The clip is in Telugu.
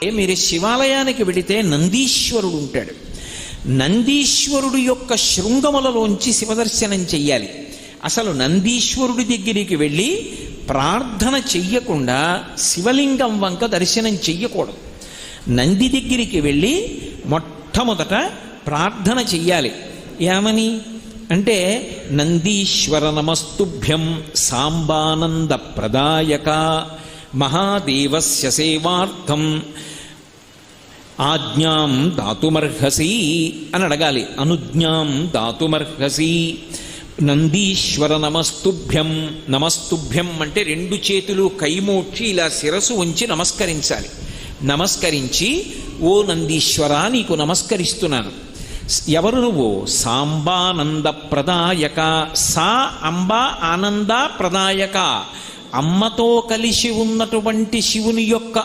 మీరు శివాలయానికి వెడితే నందీశ్వరుడు ఉంటాడు. నందీశ్వరుడు యొక్క శృంగములలోంచి శివదర్శనం చెయ్యాలి. అసలు నందీశ్వరుడి దగ్గరికి వెళ్ళి ప్రార్థన చెయ్యకుండా శివలింగం వంక దర్శనం చెయ్యకూడదు. నంది దగ్గరికి వెళ్ళి మొట్టమొదట ప్రార్థన చెయ్యాలి. ఏమని అంటే, నందీశ్వర నమస్తుభ్యం సాంబానంద ప్రదాయక మహాదేవస్య సేవార్థం ఆజ్ఞాం దాతుమర్హసి అని అడగాలి. అనుజ్ఞాం దాతుమర్హసి. నందీశ్వర నమస్తుభ్యం. నమస్తుభ్యం అంటే రెండు చేతులు కైమోడ్చి ఇలా శిరసు ఉంచి నమస్కరించాలి. నమస్కరించి, ఓ నందీశ్వర నీకు నమస్కరిస్తున్నాను. ఎవరు నువ్వు? సాంబానంద ప్రదాయక. సా అంబ ఆనంద ప్రదాయక. అమ్మతో కలిసి ఉన్నటువంటి శివుని యొక్క